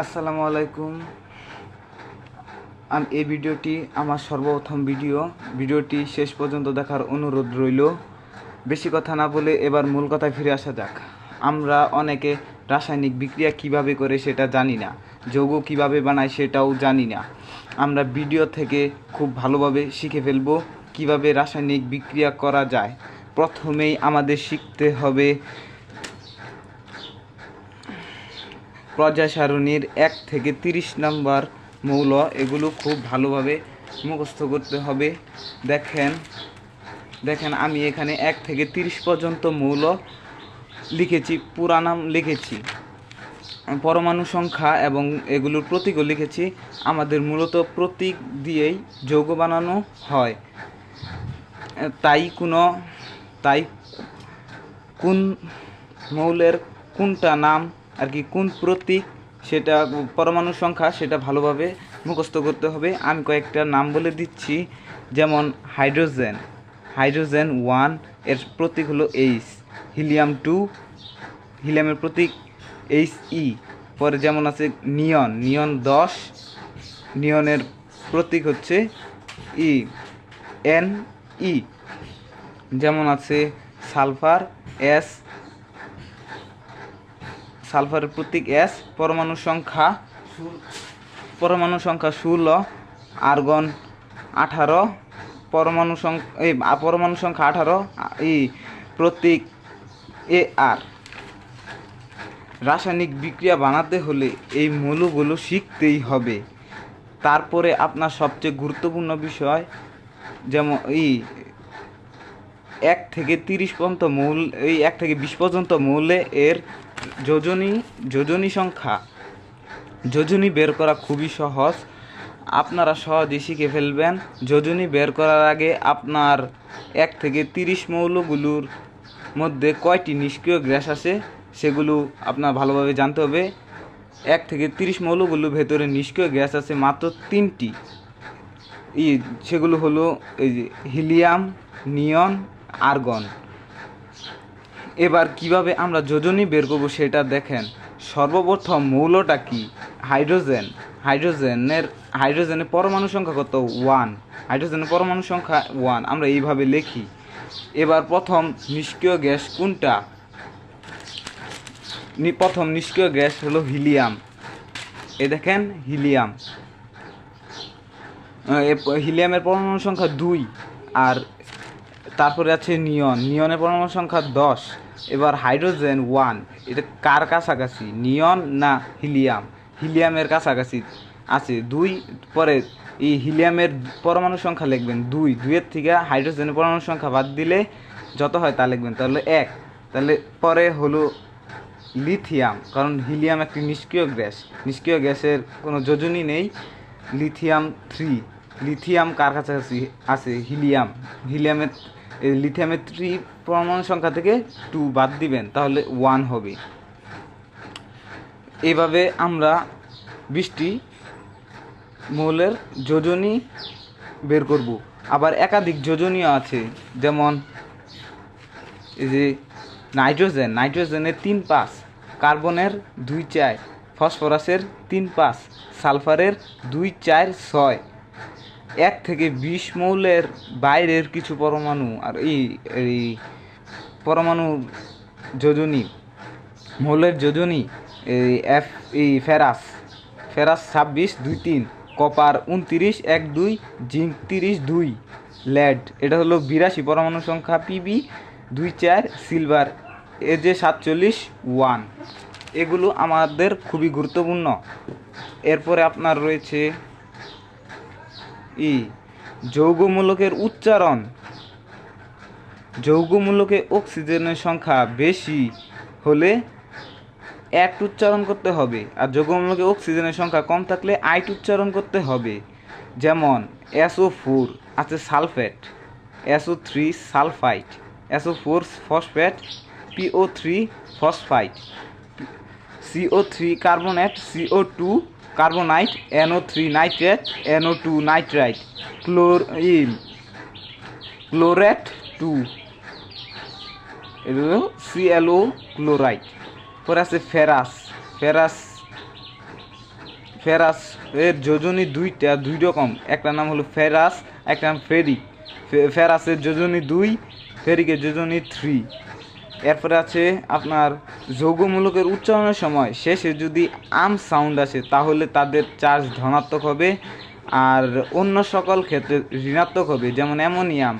আসসালামু আলাইকুম। এই ভিডিওটি আমার সর্বপ্রথম ভিডিওটি শেষ পর্যন্ত দেখার অনুরোধ রইল। বেশি কথা না বলে এবার মূল কথায় ফিরে আসা যাক। আমরা অনেকে রাসায়নিক বিক্রিয়া কিভাবে করে সেটা জানি না, যৌগ কিভাবে বানায় সেটাও জানি না। আমরা ভিডিও থেকে খুব ভালোভাবে শিখে ফেলব কিভাবে রাসায়নিক বিক্রিয়া করা যায়। প্রথমেই আমাদের শিখতে হবে পর্যায় সারণীর 1 থেকে 30 নম্বর মৌল। এগুলো খুব ভালোভাবে মুখস্থ করতে হবে। দেখেন আমি এখানে 1 থেকে 30 পর্যন্ত মৌল লিখেছি, পুরা নাম লিখেছি, পরমাণু সংখ্যা এবং এগুলোর প্রতীকও লিখেছি। আমাদের মূলত প্রতীক দিয়েই যৌগ বানানো হয়। তাই কোন মৌলের কোনটা নাম আর কি, কোন প্রতীক, সেটা পরমাণু সংখ্যা, সেটা ভালোভাবে মুখস্থ করতে হবে। আমি কয়েকটা নাম বলে দিচ্ছি, যেমন হাইড্রোজেন 1 এর প্রতীক হলো H। হিলিয়াম 2, হিলিয়ামের প্রতীক He। পরে যেমন আছে নিয়ন 10, নিয়নের প্রতীক হচ্ছে Ne। যেমন আছে সালফার S, সালফারের প্রতীক S। পরমাণু সংখ্যা 16, আর্গন 18, পরমাণু সংখ্যা 18, প্রতীক Ar। রাসায়নিক বিক্রিয়া বানাতে হলে এই মৌলগুলো শিখতেই হবে। তারপরে আপনার সবচেয়ে গুরুত্বপূর্ণ বিষয়, যেমন 1 থেকে 30 পর্যন্ত মৌল, 1 থেকে 20 পর্যন্ত মৌলে এর যোজনী বের করা খুবই সহজ। আপনারা সহজেই শিখে ফেলবেন। যোজনী বের করার আগে আপনার 1 থেকে 30 মৌলগুলোর মধ্যে কয়টি নিষ্ক্রিয় গ্যাস আছে সেগুলো আপনার ভালোভাবে জানতে হবে। 1 থেকে 30 মৌলগুলোর ভেতরে নিষ্ক্রিয় গ্যাস আছে মাত্র 3টি। সেগুলো হলো এই যে হিলিয়াম, নিয়ন, আর্গন। এবার কিভাবে আমরা যোজনী বের করব সেটা দেখেন। সর্বপ্রথম মৌলটা কি? হাইড্রোজেনের পরমাণু সংখ্যা কত? 1। হাইড্রোজেনের পরমাণু সংখ্যা 1 আমরা এইভাবে লিখি। এবার প্রথম নিষ্ক্রিয় গ্যাস কোনটা? প্রথম নিষ্ক্রিয় গ্যাস হলো হিলিয়াম। দেখেন হিলিয়ামের পরমাণু সংখ্যা 2। আর তারপরে আছে নিয়নের পরমাণু সংখ্যা 10। এবার হাইড্রোজেন 1, এটা কার কাছাকাছি, নিয়ন না হিলিয়াম? হিলিয়ামের কাছাকাছি আছে 2। পরে এই হিলিয়ামের পরমাণু সংখ্যা লিখবেন 2 এর থেকে হাইড্রোজেনের পরমাণু সংখ্যা বাদ দিলে যত হয় তা লিখবেন, তাহলে 1। তাহলে পরে হলো লিথিয়াম, কারণ হিলিয়াম একটি নিষ্ক্রিয় গ্যাসের কোনো যোজনী নেই। লিথিয়াম 3। লিথিয়াম কার কাছাকাছি আছে? লিথিয়ামের 3 পরমাণু সংখ্যা থেকে 2 বাদ দিবেন, তাহলে 1 হবে। এভাবে আমরা 20টি মৌলের যোজনী বের করব। আবার একাধিক যোজনীয় আছে, যেমন এই যে নাইট্রোজেনের 3-5, কার্বনের 2-4, ফসফরাসের 3-5, সালফারের 2-4-6। 1 থেকে 20 মৌলের বাইরের কিছু পরমাণু আর এই পরমাণু মৌলের যোজনী ফেরাস 26-2-3, কপার 29-1-2, জিঙ্ক 30-2, লেড এটা হলো 82 পরমাণু সংখ্যা Pb 2-4, সিলভার Ag47-1। এগুলো আমাদের খুবই গুরুত্বপূর্ণ। এরপরে আপনার রয়েছে যৌগমূলকের উচ্চারণ। যৌগমূলকে অক্সিজেনের সংখ্যা বেশি হলে 1 উচ্চারণ করতে হবে, আর যৌগমূলকে অক্সিজেনের সংখ্যা কম থাকলে 8 উচ্চারণ করতে হবে। যেমন SO4 আছে sulphate, SO3 sulphite, SO4 phosphate, PO3 phosphite, CO3 carbonate, CO2 কার্বনাইট, NO3 nitrate, NO2 nitrite, chlorate 2, এগুলো ClO ক্লোরাইড। পরে আছে ফেরাস ফেরাস এর যোজনী দুই রকম, একটা নাম হলো ফেরাস, একটা নাম ফেরিক। ফেরাসের যোজনী 2, ফেরিকের যোজনী 3। এরপরে আছে আপনার যৌগমূলকের উচ্চারণের সময় শেষে যদি আম সাউন্ড আসে তাহলে তাদের চার্জ ধনাত্মক হবে, আর অন্য সকল ক্ষেত্রে ঋণাত্মক হবে। যেমন অ্যামোনিয়াম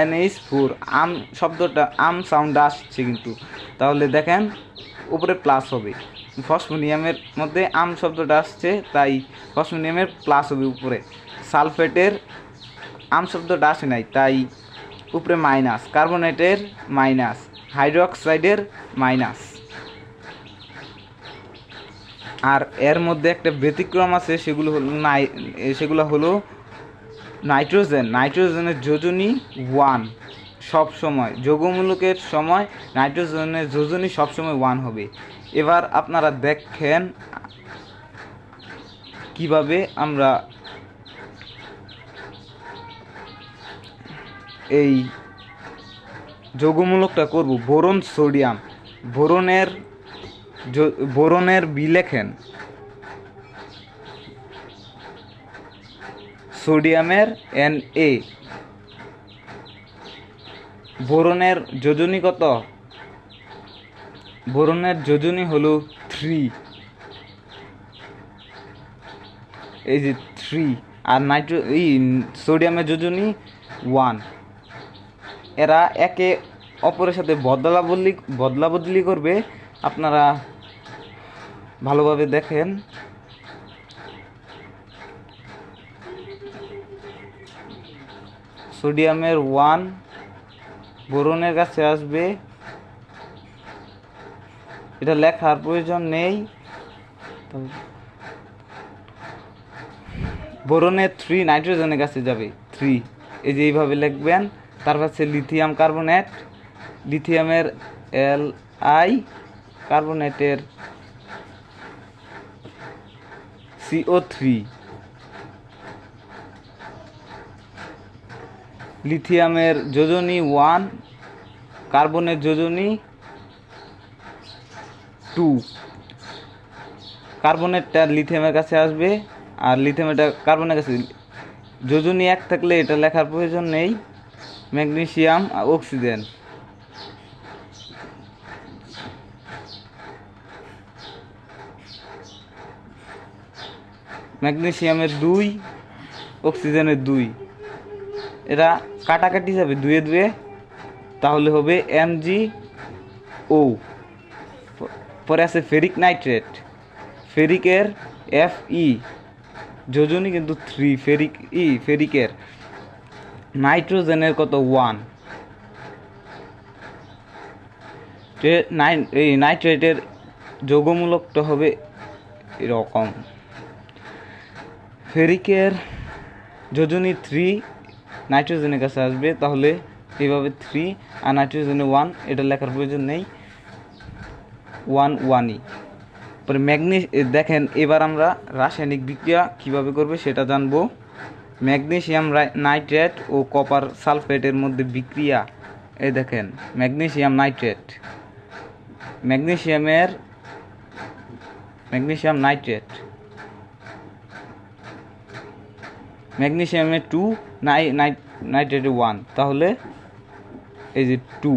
NH4, আম শব্দটা আম সাউন্ড আসছে কিন্তু, তাহলে দেখেন উপরে প্লাস হবে। ফসফোনিয়ামের মধ্যে আম শব্দটা আসছে, তাই ফসফোনিয়ামের প্লাস হবে উপরে। সালফেটের আম শব্দটা আসে নাই, তাই উপরে মাইনাস। কার্বনেটের মাইনাস, হাইড্রোক্সাইডের মাইনাস। আর এর মধ্যে একটা ব্যতিক্রম আছে, সেগুলো হলো নাইট্রোজেনের যোজনী 1 সব সময়, যৌগমূলকের সময় নাইট্রোজেনের যোজনী সবসময় 1 হবে। এবার আপনারা দেখেন কিভাবে আমরা এই যৌগমূলকটা করব। বোরন সোডিয়াম, বোরনের বি লেখেন, সোডিয়ামের Na। বোরনের যোজনী কত? বোরনের যোজনী হলো 3, এই যে 3। আর সোডিয়ামের যোজনী 1। এরা একে অপরের সাথে বদলা বদলি করবে। আপনারা ভালোভাবে দেখেন। সোডিয়ামের 1 বোরনের কাছে আসবে, এটা লেখার প্রয়োজন নেই। বোরনের 3 নাইট্রোজেনের কাছে যাবে 3, এই যে এইভাবে লিখবেন। তারপর আছে লিথিয়াম কার্বনেট, লিথিয়ামের Li, কার্বনেটের CO3। লিথিয়ামের যোজনী 1, কার্বনের যোজনী 2। কার্বনেটটা লিথিয়ামের কাছে আসবে, আর লিথিয়ামটা কার্বনের কাছে। যোজনী 1 থাকলে এটা লেখার প্রয়োজন নেই। ম্যাগনেসিয়াম অক্সিজেন, ম্যাগনেসিয়ামের 2, অক্সিজেনের 2। এরা কাটাকাটি যাবে 2 এ 2, তাহলে হবে MgO। পরে আছে ফেরিক নাইট্রেট, ফেরিকের Fe, যোজনী কিন্তু 3, ফেরিকের। নাইট্রোজেনের কত? 1। এই নাইট্রেটের যৌগমূলকটা হবে এরকম। ফেরিকের যোজনী 3 নাইট্রোজেনের কাছে আসবে, তাহলে এইভাবে 3 আর নাইট্রোজেনে 1, এটা লেখার প্রয়োজন নেই। 1 1ই। পরে দেখেন এবার আমরা রাসায়নিক বিক্রিয়া কিভাবে করবে সেটা জানবো। ম্যাগনেসিয়াম নাইট্রেট ও কপার সালফেটের মধ্যে বিক্রিয়া। এই দেখেন ম্যাগনেসিয়াম নাইট্রেট, ম্যাগনেসিয়াম নাইট্রেট, ম্যাগনেসিয়ামের 2, নাইট্রেটের 1, তাহলে এই যে 2।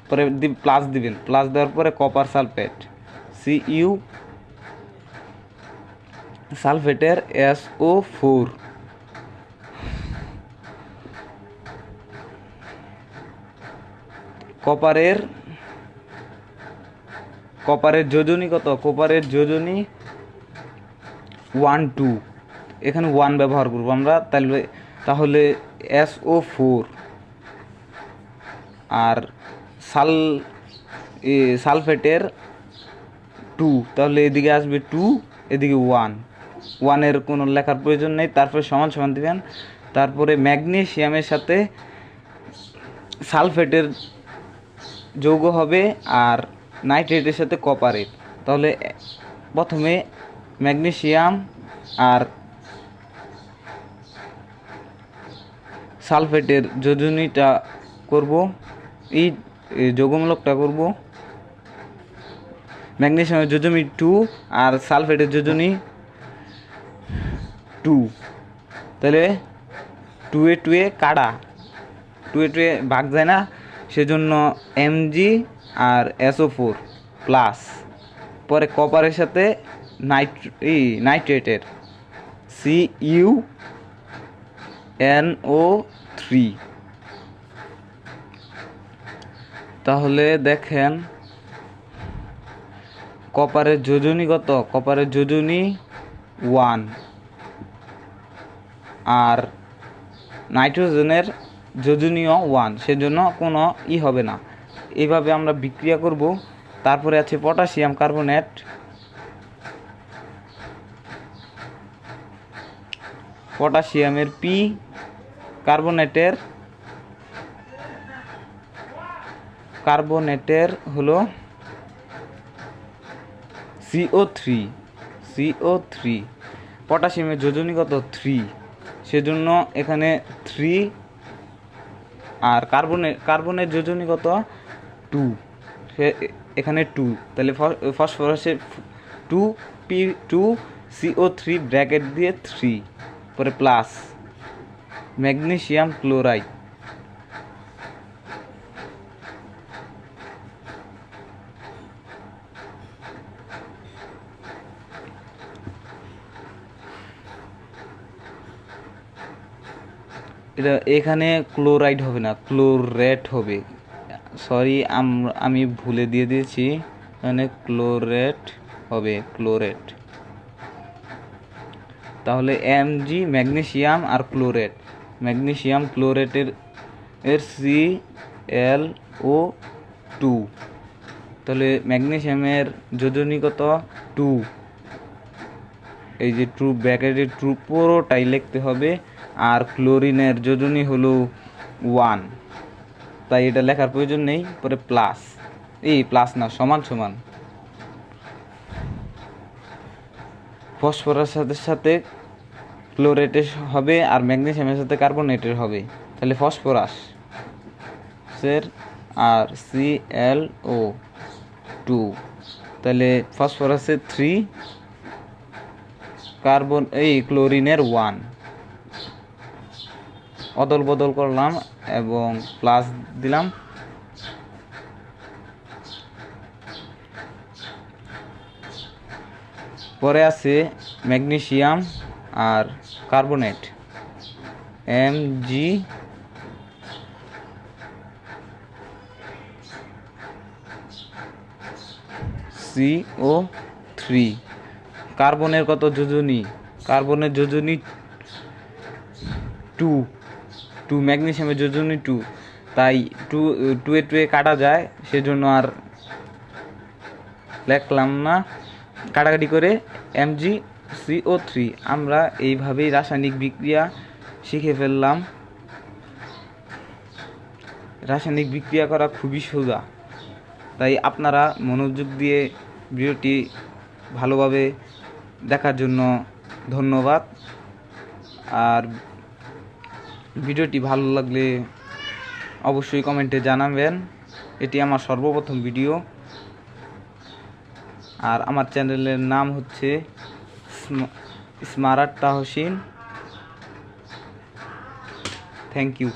পরে প্লাস দিবেন, প্লাস দেওয়ার পরে কপার সালফেট Cu, সালফেটের SO4। কপারের যোজনী কত? কপারের যোজনী 1 2, এখানে 1 ব্যবহার করব আমরা, তাহলে SO4। আর সালফেটের 2, তাহলে এদিকে আসবে 2, এদিকে 1 এর কোনো লেখার প্রয়োজন নেই। তারপরে সমান সমান দিবেন। তারপরে ম্যাগনেসিয়ামের সাথে সালফেটের যৌগ হবে, আর নাইট্রেটের সাথে কপারের। তাহলে প্রথমে ম্যাগনেসিয়াম আর সালফেটের যোজনীটা করব, এই যৌগমূলকটা করব। ম্যাগনেসিয়ামের যোজনী 2 আর সালফেটের যোজনী 2, তাহলে 2 কাটা, 2 ভাগ যায় না, সেজন্য Mg আর SO4 প্লাস। পরে কপারের সাথে নাইট্রেটের CuNO3। তাহলে দেখেন কপারের যোজনী কত? কপারের যোজনী 1 আর নাইট্রোজেনের যোজনীয় 1, সেজন্য কোনো হবে না। এইভাবে আমরা বিক্রিয়া করব। তারপরে আছে পটাশিয়াম কার্বনেট, পটাশিয়ামের P, কার্বনেটের হলো CO3। পটাশিয়ামের যোজনী কত? 3, সেজন্য এখানে 3, আর কার্বনের যোজনী কত? 2, এখানে 2, তাহলে ফসফরাসের 2P2CO3 ব্র্যাকেট দিয়ে 3, পরে প্লাস ম্যাগনেসিয়াম ক্লোরাইড, এটা এখানে ক্লোরাইড হবে না, ক্লোরেট হবে, সরি আমি ভুলে দিয়ে দিয়েছি, এখানে ক্লোরেট হবে, ক্লোরেট। তাহলে Mg ম্যাগনেসিয়াম আর ক্লোরেট, ম্যাগনেসিয়াম ক্লোরেটের Cl2, তাহলে ম্যাগনেসিয়ামের যোজনী কত? 2, এই যে 2 ব্র্যাকেটের 2 পুরোটাই লিখতে হবে, আর ক্লোরিনের যোজনী হলো 1, তাই এটা লেখার প্রয়োজন নেই। পরে প্লাস, প্লাস না, সমান সমান, ফসফরাসের সাথে ক্লোরেটের হবে আর ম্যাগনেসিয়ামের সাথে কার্বনেটের হবে, তাহলে ফসফরাসের আর Cl2, তাহলে ফসফরাসের 3, ক্লোরিনের 1, অদল বদল করলাম এবং প্লাস দিলাম। পরে আছে ম্যাগনেসিয়াম আর কার্বনেট, MgCO3। কার্বনের কত যোজনী? কার্বনের যোজনী 2, ম্যাগনেসিয়ামের যোজনী 2, তাই 2 কাটা যায়, সেজন্য আর লিখলাম না, কাটাকাটি করে MgCO3। আমরা এইভাবেই রাসায়নিক বিক্রিয়া শিখে ফেললাম। রাসায়নিক বিক্রিয়া করা খুবই সোজা, তাই আপনারা মনোযোগ দিয়ে ভিডিওটি ভালোভাবে দেখার জন্য ধন্যবাদ। আর ভিডিওটি ভালো লাগলে অবশ্যই কমেন্টে জানাবেন। এটি আমার সর্বপ্রথম ভিডিও, আর আমার চ্যানেলের নাম হচ্ছে স্মার্ট তাহসিন। Thank you.